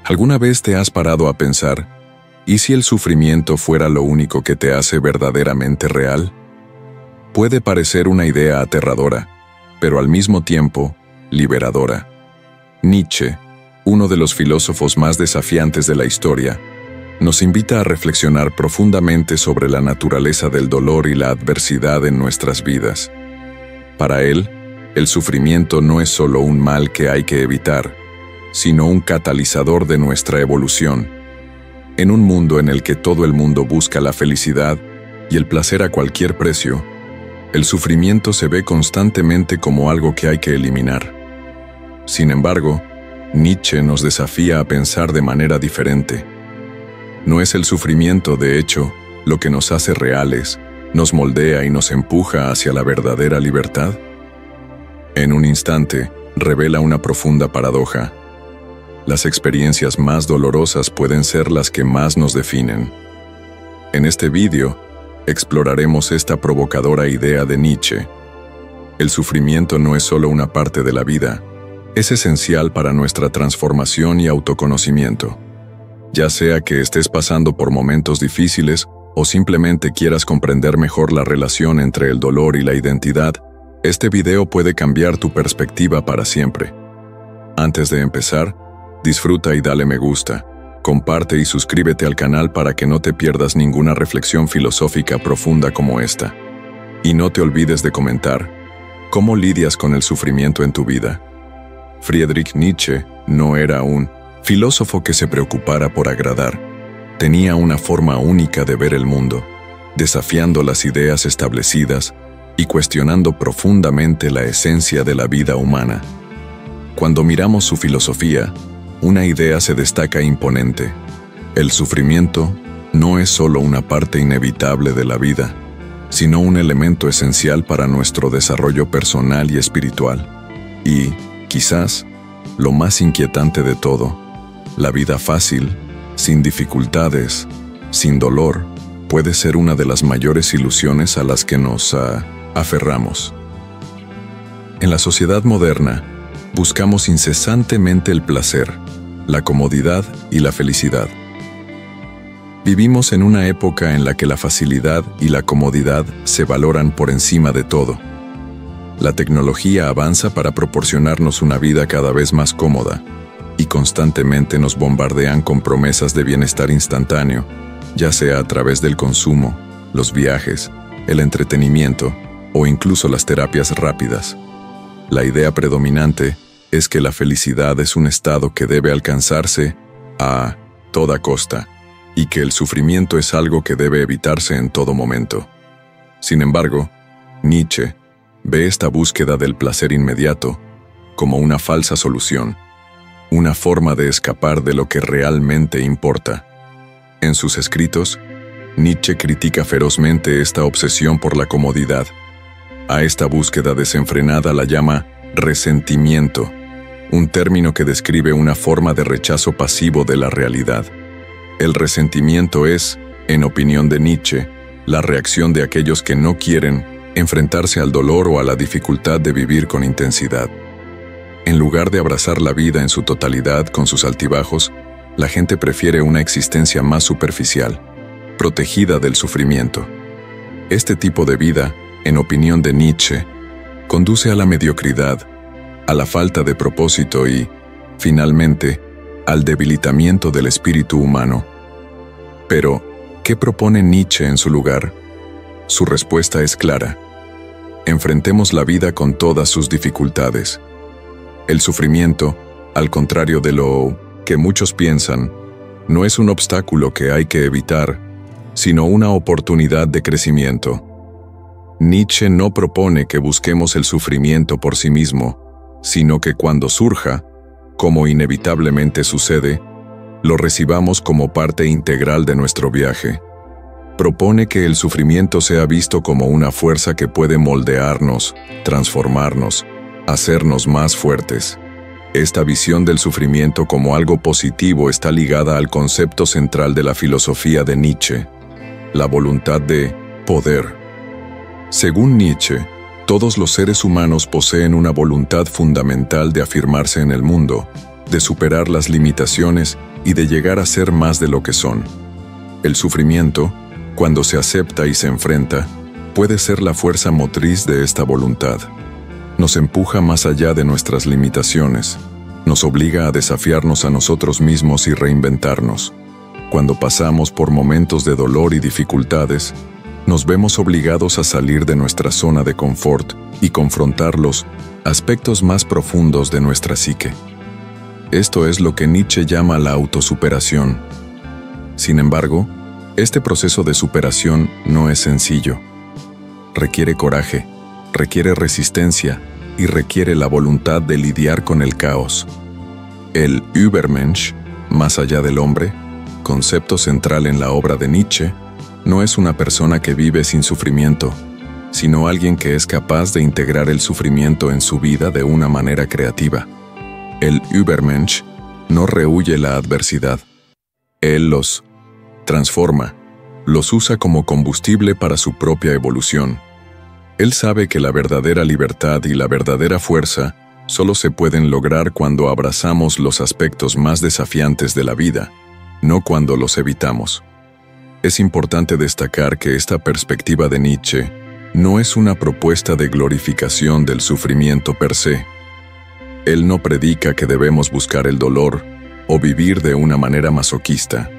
¿Alguna vez te has parado a pensar, ¿y si el sufrimiento fuera lo único que te hace verdaderamente real? Puede parecer una idea aterradora, pero al mismo tiempo, liberadora. Nietzsche, uno de los filósofos más desafiantes de la historia, nos invita a reflexionar profundamente sobre la naturaleza del dolor y la adversidad en nuestras vidas. Para él, el sufrimiento no es solo un mal que hay que evitar, sino un catalizador de nuestra evolución. En un mundo en el que todo el mundo busca la felicidad y el placer a cualquier precio, el sufrimiento se ve constantemente como algo que hay que eliminar. Sin embargo, Nietzsche nos desafía a pensar de manera diferente. ¿No es el sufrimiento, de hecho, lo que nos hace reales, nos moldea y nos empuja hacia la verdadera libertad? En un instante, revela una profunda paradoja. Las experiencias más dolorosas pueden ser las que más nos definen. En este vídeo, exploraremos esta provocadora idea de Nietzsche. El sufrimiento no es solo una parte de la vida, es esencial para nuestra transformación y autoconocimiento. Ya sea que estés pasando por momentos difíciles o simplemente quieras comprender mejor la relación entre el dolor y la identidad, este video puede cambiar tu perspectiva para siempre. Antes de empezar, disfruta y dale me gusta, comparte y suscríbete al canal para que no te pierdas ninguna reflexión filosófica profunda como esta. Y no te olvides de comentar, ¿cómo lidias con el sufrimiento en tu vida? Friedrich Nietzsche no era un filósofo que se preocupara por agradar. Tenía una forma única de ver el mundo, desafiando las ideas establecidas y cuestionando profundamente la esencia de la vida humana. Cuando miramos su filosofía, una idea se destaca imponente. El sufrimiento no es solo una parte inevitable de la vida, sino un elemento esencial para nuestro desarrollo personal y espiritual. Y, quizás, lo más inquietante de todo, la vida fácil, sin dificultades, sin dolor, puede ser una de las mayores ilusiones a las que nos aferramos. En la sociedad moderna, buscamos incesantemente el placer, la comodidad y la felicidad. Vivimos en una época en la que la facilidad y la comodidad se valoran por encima de todo. La tecnología avanza para proporcionarnos una vida cada vez más cómoda, y constantemente nos bombardean con promesas de bienestar instantáneo, ya sea a través del consumo, los viajes, el entretenimiento o incluso las terapias rápidas. La idea predominante es que la felicidad es un estado que debe alcanzarse a toda costa, y que el sufrimiento es algo que debe evitarse en todo momento. Sin embargo, Nietzsche ve esta búsqueda del placer inmediato como una falsa solución, una forma de escapar de lo que realmente importa. En sus escritos, Nietzsche critica ferozmente esta obsesión por la comodidad. A esta búsqueda desenfrenada la llama resentimiento, un término que describe una forma de rechazo pasivo de la realidad. El resentimiento es, en opinión de Nietzsche, la reacción de aquellos que no quieren enfrentarse al dolor o a la dificultad de vivir con intensidad. En lugar de abrazar la vida en su totalidad con sus altibajos, la gente prefiere una existencia más superficial, protegida del sufrimiento. Este tipo de vida, en opinión de Nietzsche, conduce a la mediocridad, a la falta de propósito y, finalmente, al debilitamiento del espíritu humano. Pero, ¿qué propone Nietzsche en su lugar? Su respuesta es clara. Enfrentemos la vida con todas sus dificultades. El sufrimiento, al contrario de lo que muchos piensan, no es un obstáculo que hay que evitar, sino una oportunidad de crecimiento. Nietzsche no propone que busquemos el sufrimiento por sí mismo, sino que cuando surja, como inevitablemente sucede, lo recibamos como parte integral de nuestro viaje. Propone que el sufrimiento sea visto como una fuerza que puede moldearnos, transformarnos, hacernos más fuertes. Esta visión del sufrimiento como algo positivo está ligada al concepto central de la filosofía de Nietzsche, la voluntad de poder. Según Nietzsche, todos los seres humanos poseen una voluntad fundamental de afirmarse en el mundo, de superar las limitaciones y de llegar a ser más de lo que son. El sufrimiento, cuando se acepta y se enfrenta, puede ser la fuerza motriz de esta voluntad. Nos empuja más allá de nuestras limitaciones, nos obliga a desafiarnos a nosotros mismos y reinventarnos. Cuando pasamos por momentos de dolor y dificultades, nos vemos obligados a salir de nuestra zona de confort y confrontar los aspectos más profundos de nuestra psique. Esto es lo que Nietzsche llama la autosuperación. Sin embargo, este proceso de superación no es sencillo. Requiere coraje, requiere resistencia y requiere la voluntad de lidiar con el caos. El Übermensch, más allá del hombre, concepto central en la obra de Nietzsche, no es una persona que vive sin sufrimiento, sino alguien que es capaz de integrar el sufrimiento en su vida de una manera creativa. El Übermensch no rehúye la adversidad. Él los transforma, los usa como combustible para su propia evolución. Él sabe que la verdadera libertad y la verdadera fuerza solo se pueden lograr cuando abrazamos los aspectos más desafiantes de la vida, no cuando los evitamos. Es importante destacar que esta perspectiva de Nietzsche no es una propuesta de glorificación del sufrimiento per se. Él no predica que debemos buscar el dolor o vivir de una manera masoquista.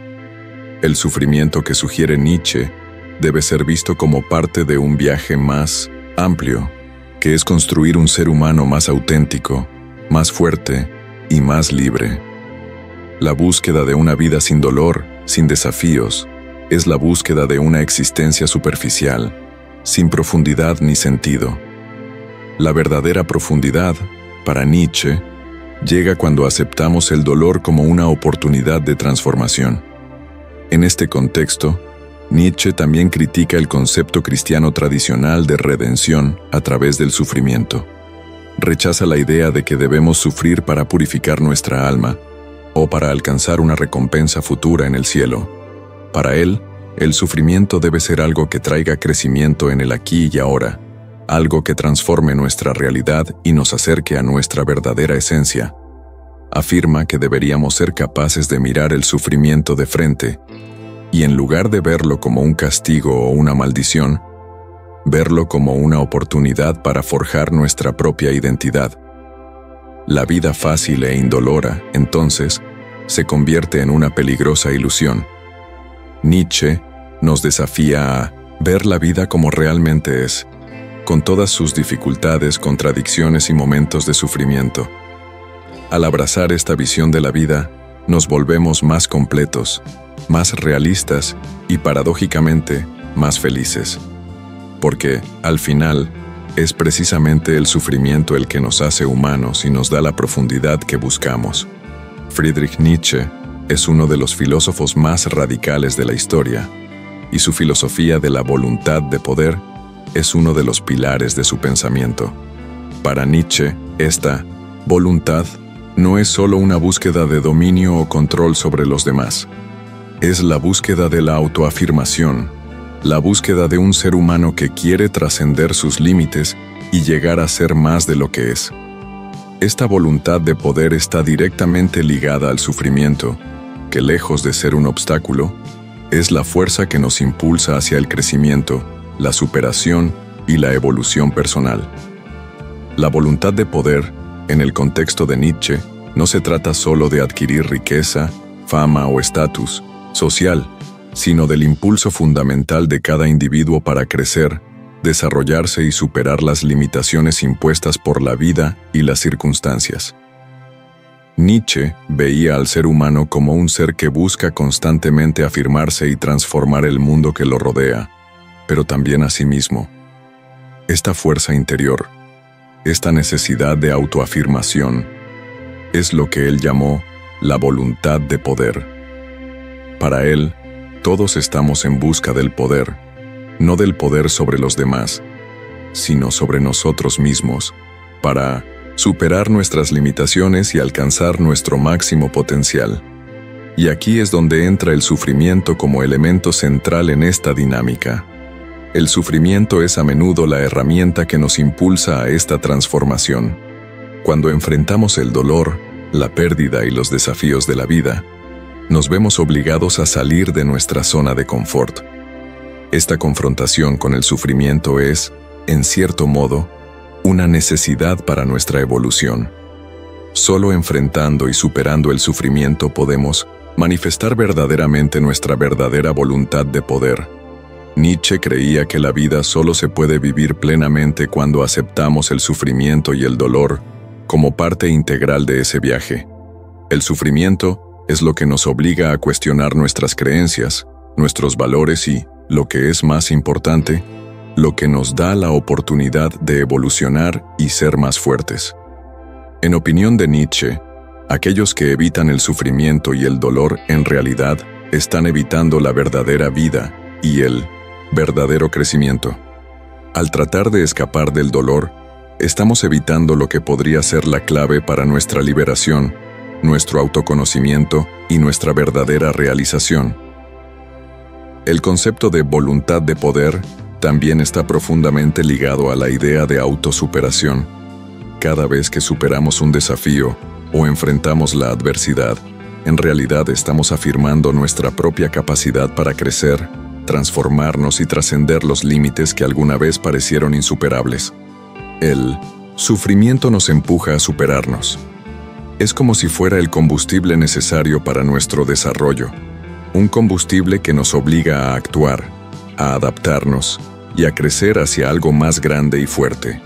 El sufrimiento que sugiere Nietzsche debe ser visto como parte de un viaje más amplio, que es construir un ser humano más auténtico, más fuerte y más libre. La búsqueda de una vida sin dolor, sin desafíos, es la búsqueda de una existencia superficial, sin profundidad ni sentido. La verdadera profundidad, para Nietzsche, llega cuando aceptamos el dolor como una oportunidad de transformación. En este contexto, Nietzsche también critica el concepto cristiano tradicional de redención a través del sufrimiento. Rechaza la idea de que debemos sufrir para purificar nuestra alma o para alcanzar una recompensa futura en el cielo. Para él, el sufrimiento debe ser algo que traiga crecimiento en el aquí y ahora, algo que transforme nuestra realidad y nos acerque a nuestra verdadera esencia. Afirma que deberíamos ser capaces de mirar el sufrimiento de frente y, en lugar de verlo como un castigo o una maldición, verlo como una oportunidad para forjar nuestra propia identidad. La vida fácil e indolora, entonces, se convierte en una peligrosa ilusión. Nietzsche nos desafía a ver la vida como realmente es, con todas sus dificultades, contradicciones y momentos de sufrimiento. Al abrazar esta visión de la vida, nos volvemos más completos, más realistas y, paradójicamente, más felices. Porque, al final, es precisamente el sufrimiento el que nos hace humanos y nos da la profundidad que buscamos. Friedrich Nietzsche es uno de los filósofos más radicales de la historia, y su filosofía de la voluntad de poder es uno de los pilares de su pensamiento. Para Nietzsche, esta voluntad no es solo una búsqueda de dominio o control sobre los demás. Es la búsqueda de la autoafirmación, la búsqueda de un ser humano que quiere trascender sus límites y llegar a ser más de lo que es. Esta voluntad de poder está directamente ligada al sufrimiento, que lejos de ser un obstáculo, es la fuerza que nos impulsa hacia el crecimiento, la superación y la evolución personal. La voluntad de poder, en el contexto de Nietzsche, no se trata solo de adquirir riqueza, fama o estatus social, sino del impulso fundamental de cada individuo para crecer, desarrollarse y superar las limitaciones impuestas por la vida y las circunstancias. Nietzsche veía al ser humano como un ser que busca constantemente afirmarse y transformar el mundo que lo rodea, pero también a sí mismo. Esta fuerza interior, esta necesidad de autoafirmación, es lo que él llamó la voluntad de poder. Para él, todos estamos en busca del poder, no del poder sobre los demás, sino sobre nosotros mismos, para superar nuestras limitaciones y alcanzar nuestro máximo potencial. Y aquí es donde entra el sufrimiento como elemento central en esta dinámica. El sufrimiento es a menudo la herramienta que nos impulsa a esta transformación. Cuando enfrentamos el dolor, la pérdida y los desafíos de la vida, nos vemos obligados a salir de nuestra zona de confort. Esta confrontación con el sufrimiento es, en cierto modo, una necesidad para nuestra evolución. Solo enfrentando y superando el sufrimiento podemos manifestar verdaderamente nuestra verdadera voluntad de poder. Nietzsche creía que la vida solo se puede vivir plenamente cuando aceptamos el sufrimiento y el dolor como parte integral de ese viaje. El sufrimiento es lo que nos obliga a cuestionar nuestras creencias, nuestros valores y, lo que es más importante, lo que nos da la oportunidad de evolucionar y ser más fuertes. En opinión de Nietzsche, aquellos que evitan el sufrimiento y el dolor en realidad están evitando la verdadera vida y el verdadero crecimiento. Al tratar de escapar del dolor, estamos evitando lo que podría ser la clave para nuestra liberación, nuestro autoconocimiento y nuestra verdadera realización. El concepto de voluntad de poder también está profundamente ligado a la idea de autosuperación. Cada vez que superamos un desafío o enfrentamos la adversidad, en realidad estamos afirmando nuestra propia capacidad para crecer, transformarnos y trascender los límites que alguna vez parecieron insuperables. El sufrimiento nos empuja a superarnos. Es como si fuera el combustible necesario para nuestro desarrollo, un combustible que nos obliga a actuar, a adaptarnos y a crecer hacia algo más grande y fuerte.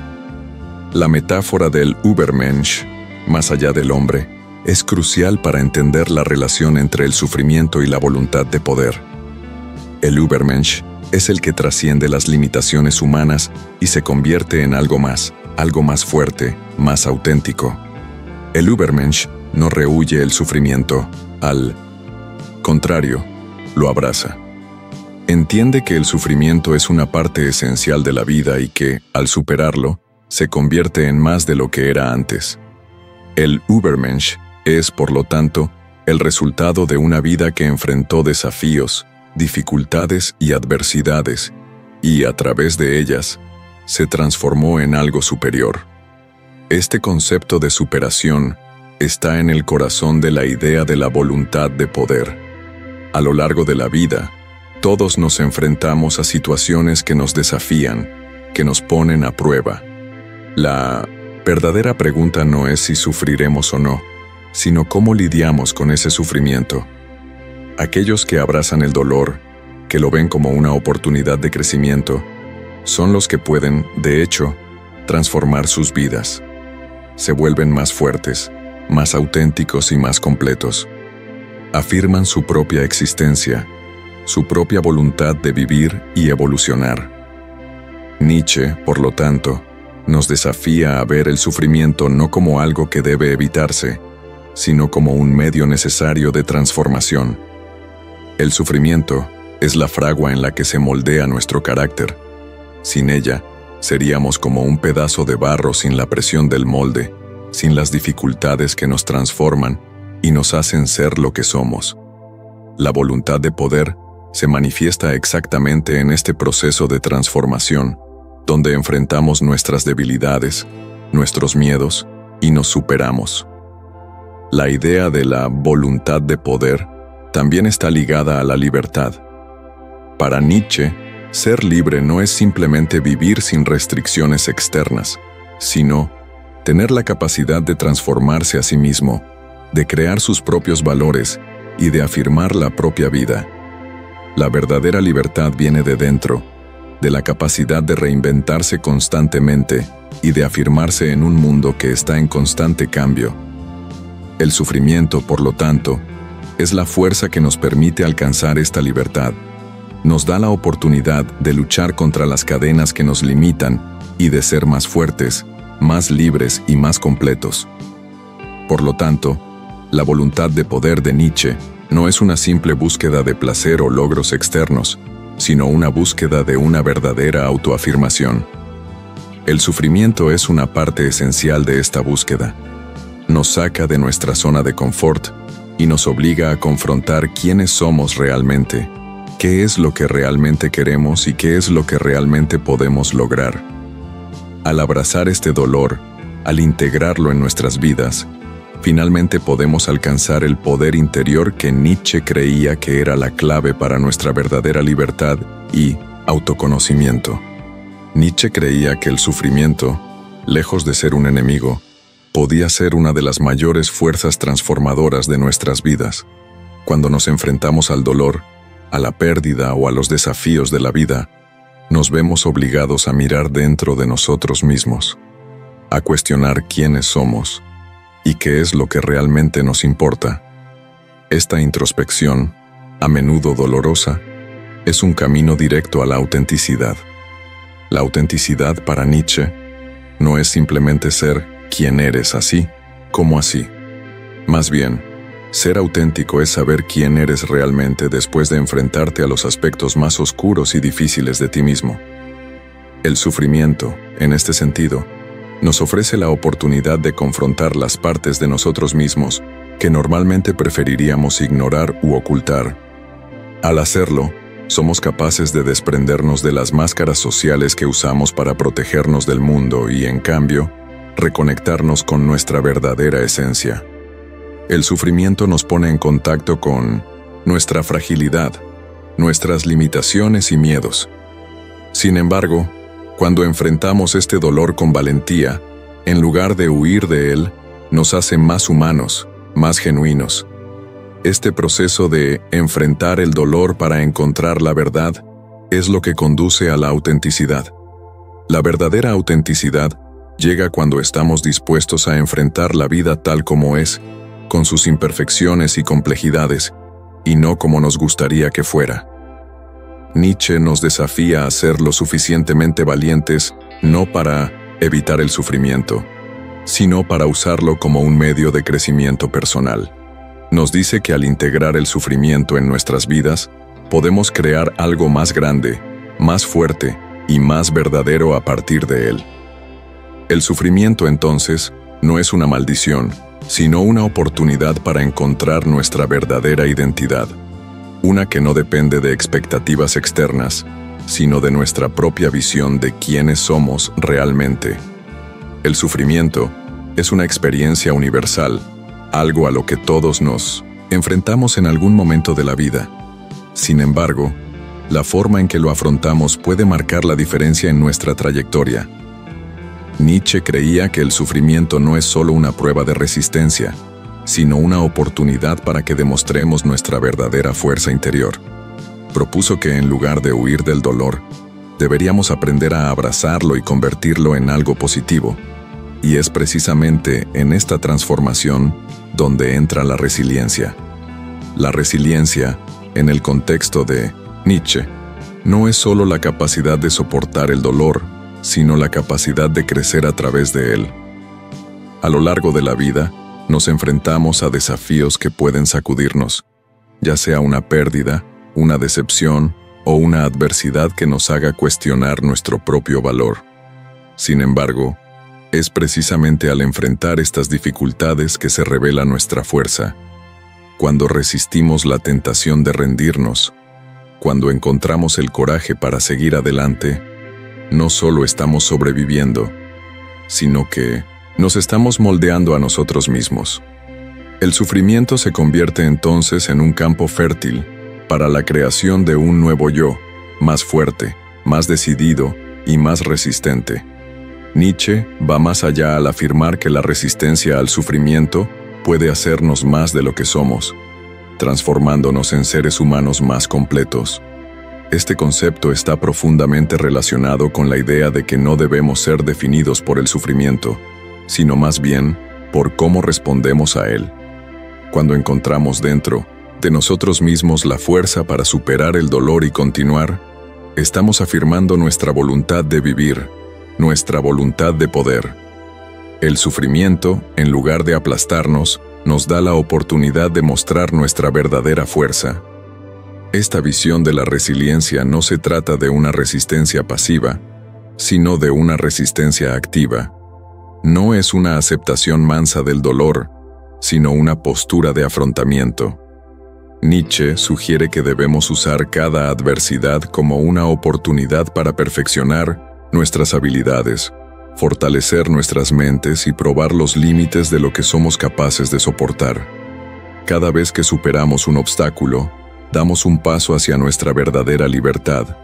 La metáfora del Übermensch, más allá del hombre, es crucial para entender la relación entre el sufrimiento y la voluntad de poder. El Übermensch es el que trasciende las limitaciones humanas y se convierte en algo más fuerte, más auténtico. El Übermensch no rehúye el sufrimiento, al contrario, lo abraza. Entiende que el sufrimiento es una parte esencial de la vida y que, al superarlo, se convierte en más de lo que era antes. El Übermensch es, por lo tanto, el resultado de una vida que enfrentó desafíos, dificultades y adversidades, y a través de ellas, se transformó en algo superior. Este concepto de superación está en el corazón de la idea de la voluntad de poder. A lo largo de la vida, todos nos enfrentamos a situaciones que nos desafían, que nos ponen a prueba. La verdadera pregunta no es si sufriremos o no, sino cómo lidiamos con ese sufrimiento. Aquellos que abrazan el dolor, que lo ven como una oportunidad de crecimiento, son los que pueden, de hecho, transformar sus vidas. Se vuelven más fuertes, más auténticos y más completos. Afirman su propia existencia, su propia voluntad de vivir y evolucionar. Nietzsche, por lo tanto, nos desafía a ver el sufrimiento no como algo que debe evitarse, sino como un medio necesario de transformación. El sufrimiento es la fragua en la que se moldea nuestro carácter. Sin ella, seríamos como un pedazo de barro sin la presión del molde, sin las dificultades que nos transforman y nos hacen ser lo que somos. La voluntad de poder se manifiesta exactamente en este proceso de transformación, donde enfrentamos nuestras debilidades, nuestros miedos y nos superamos. La idea de la voluntad de poder también está ligada a la libertad. Para Nietzsche, ser libre no es simplemente vivir sin restricciones externas, sino tener la capacidad de transformarse a sí mismo, de crear sus propios valores y de afirmar la propia vida. La verdadera libertad viene de dentro, de la capacidad de reinventarse constantemente y de afirmarse en un mundo que está en constante cambio. El sufrimiento, por lo tanto, es la fuerza que nos permite alcanzar esta libertad. Nos da la oportunidad de luchar contra las cadenas que nos limitan y de ser más fuertes, más libres y más completos. Por lo tanto, la voluntad de poder de Nietzsche no es una simple búsqueda de placer o logros externos, sino una búsqueda de una verdadera autoafirmación. El sufrimiento es una parte esencial de esta búsqueda. Nos saca de nuestra zona de confort y nos obliga a confrontar quiénes somos realmente, qué es lo que realmente queremos y qué es lo que realmente podemos lograr. Al abrazar este dolor, al integrarlo en nuestras vidas, finalmente podemos alcanzar el poder interior que Nietzsche creía que era la clave para nuestra verdadera libertad y autoconocimiento. Nietzsche creía que el sufrimiento, lejos de ser un enemigo, podía ser una de las mayores fuerzas transformadoras de nuestras vidas. Cuando nos enfrentamos al dolor, a la pérdida o a los desafíos de la vida, nos vemos obligados a mirar dentro de nosotros mismos, a cuestionar quiénes somos y qué es lo que realmente nos importa. Esta introspección, a menudo dolorosa, es un camino directo a la autenticidad. La autenticidad para Nietzsche no es simplemente ser quien eres así como así. Más bien, ser auténtico es saber quién eres realmente después de enfrentarte a los aspectos más oscuros y difíciles de ti mismo. El sufrimiento, en este sentido, nos ofrece la oportunidad de confrontar las partes de nosotros mismos que normalmente preferiríamos ignorar u ocultar. Al hacerlo, somos capaces de desprendernos de las máscaras sociales que usamos para protegernos del mundo y, en cambio, reconectarnos con nuestra verdadera esencia. El sufrimiento nos pone en contacto con nuestra fragilidad, nuestras limitaciones y miedos. Sin embargo, cuando enfrentamos este dolor con valentía, en lugar de huir de él, nos hace más humanos, más genuinos. Este proceso de enfrentar el dolor para encontrar la verdad es lo que conduce a la autenticidad. La verdadera autenticidad llega cuando estamos dispuestos a enfrentar la vida tal como es, con sus imperfecciones y complejidades, y no como nos gustaría que fuera. Nietzsche nos desafía a ser lo suficientemente valientes no para evitar el sufrimiento, sino para usarlo como un medio de crecimiento personal. Nos dice que al integrar el sufrimiento en nuestras vidas, podemos crear algo más grande, más fuerte y más verdadero a partir de él. El sufrimiento, entonces, no es una maldición, sino una oportunidad para encontrar nuestra verdadera identidad, una que no depende de expectativas externas, sino de nuestra propia visión de quiénes somos realmente. El sufrimiento es una experiencia universal, algo a lo que todos nos enfrentamos en algún momento de la vida. Sin embargo, la forma en que lo afrontamos puede marcar la diferencia en nuestra trayectoria. Nietzsche creía que el sufrimiento no es solo una prueba de resistencia, sino una oportunidad para que demostremos nuestra verdadera fuerza interior. Propuso que en lugar de huir del dolor, deberíamos aprender a abrazarlo y convertirlo en algo positivo. Y es precisamente en esta transformación donde entra la resiliencia. La resiliencia, en el contexto de Nietzsche, no es solo la capacidad de soportar el dolor, sino la capacidad de crecer a través de él. A lo largo de la vida, nos enfrentamos a desafíos que pueden sacudirnos, ya sea una pérdida, una decepción o una adversidad que nos haga cuestionar nuestro propio valor. Sin embargo, es precisamente al enfrentar estas dificultades que se revela nuestra fuerza. Cuando resistimos la tentación de rendirnos, cuando encontramos el coraje para seguir adelante, no solo estamos sobreviviendo, sino que nos estamos moldeando a nosotros mismos. El sufrimiento se convierte entonces en un campo fértil para la creación de un nuevo yo, más fuerte, más decidido y más resistente. Nietzsche va más allá al afirmar que la resistencia al sufrimiento puede hacernos más de lo que somos, transformándonos en seres humanos más completos. Este concepto está profundamente relacionado con la idea de que no debemos ser definidos por el sufrimiento, sino más bien por cómo respondemos a él. Cuando encontramos dentro de nosotros mismos la fuerza para superar el dolor y continuar, estamos afirmando nuestra voluntad de vivir, nuestra voluntad de poder. El sufrimiento, en lugar de aplastarnos, nos da la oportunidad de mostrar nuestra verdadera fuerza. Esta visión de la resiliencia no se trata de una resistencia pasiva, sino de una resistencia activa. No es una aceptación mansa del dolor, sino una postura de afrontamiento. Nietzsche sugiere que debemos usar cada adversidad como una oportunidad para perfeccionar nuestras habilidades, fortalecer nuestras mentes y probar los límites de lo que somos capaces de soportar. Cada vez que superamos un obstáculo, damos un paso hacia nuestra verdadera libertad,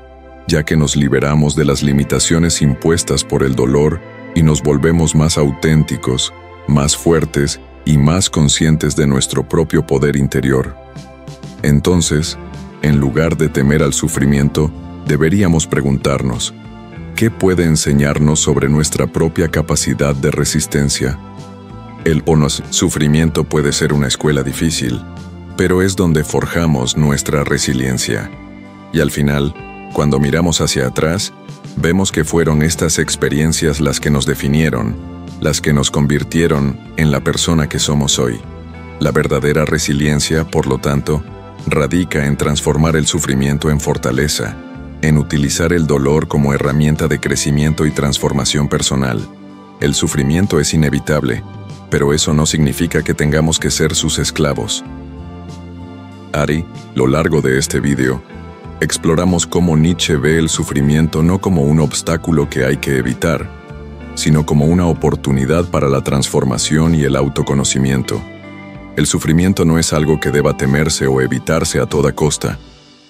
ya que nos liberamos de las limitaciones impuestas por el dolor y nos volvemos más auténticos, más fuertes y más conscientes de nuestro propio poder interior. Entonces, en lugar de temer al sufrimiento, deberíamos preguntarnos, ¿qué puede enseñarnos sobre nuestra propia capacidad de resistencia? El sufrimiento puede ser una escuela difícil, pero es donde forjamos nuestra resiliencia. Y al final, cuando miramos hacia atrás, vemos que fueron estas experiencias las que nos definieron, las que nos convirtieron en la persona que somos hoy. La verdadera resiliencia, por lo tanto, radica en transformar el sufrimiento en fortaleza, en utilizar el dolor como herramienta de crecimiento y transformación personal. El sufrimiento es inevitable, pero eso no significa que tengamos que ser sus esclavos. A lo largo de este video, exploramos cómo Nietzsche ve el sufrimiento no como un obstáculo que hay que evitar, sino como una oportunidad para la transformación y el autoconocimiento. El sufrimiento no es algo que deba temerse o evitarse a toda costa,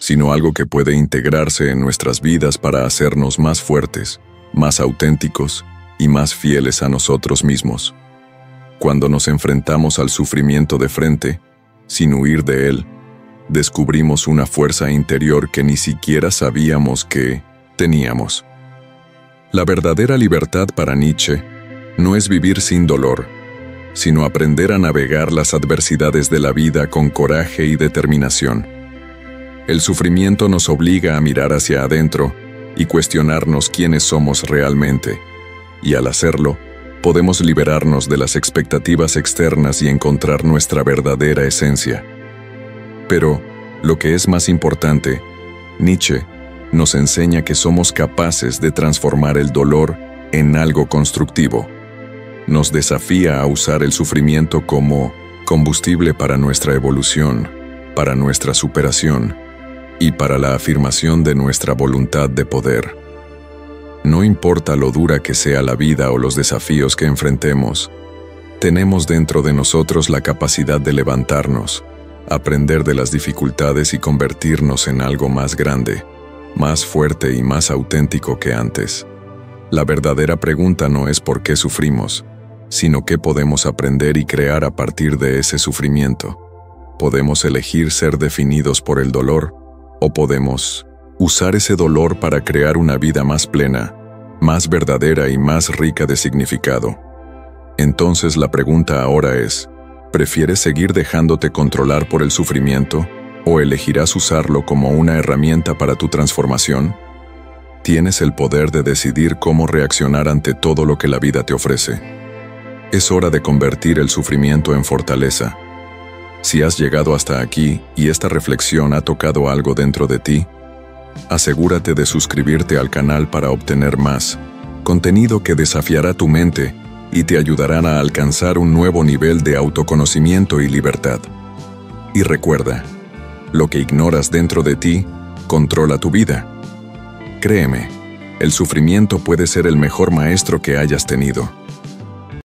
sino algo que puede integrarse en nuestras vidas para hacernos más fuertes, más auténticos y más fieles a nosotros mismos. Cuando nos enfrentamos al sufrimiento de frente, sin huir de él, descubrimos una fuerza interior que ni siquiera sabíamos que teníamos. La verdadera libertad para Nietzsche no es vivir sin dolor, sino aprender a navegar las adversidades de la vida con coraje y determinación. El sufrimiento nos obliga a mirar hacia adentro y cuestionarnos quiénes somos realmente, y al hacerlo, podemos liberarnos de las expectativas externas y encontrar nuestra verdadera esencia. Pero, lo que es más importante, Nietzsche nos enseña que somos capaces de transformar el dolor en algo constructivo. Nos desafía a usar el sufrimiento como combustible para nuestra evolución, para nuestra superación y para la afirmación de nuestra voluntad de poder. No importa lo dura que sea la vida o los desafíos que enfrentemos, tenemos dentro de nosotros la capacidad de levantarnos, aprender de las dificultades y convertirnos en algo más grande, más fuerte y más auténtico que antes. La verdadera pregunta no es por qué sufrimos, sino qué podemos aprender y crear a partir de ese sufrimiento. Podemos elegir ser definidos por el dolor, o podemos usar ese dolor para crear una vida más plena, más verdadera y más rica de significado. Entonces la pregunta ahora es, ¿prefieres seguir dejándote controlar por el sufrimiento o elegirás usarlo como una herramienta para tu transformación? Tienes el poder de decidir cómo reaccionar ante todo lo que la vida te ofrece. Es hora de convertir el sufrimiento en fortaleza. Si has llegado hasta aquí y esta reflexión ha tocado algo dentro de ti, asegúrate de suscribirte al canal para obtener más contenido que desafiará tu mente y te ayudarán a alcanzar un nuevo nivel de autoconocimiento y libertad. Y recuerda, lo que ignoras dentro de ti controla tu vida. Créeme, el sufrimiento puede ser el mejor maestro que hayas tenido.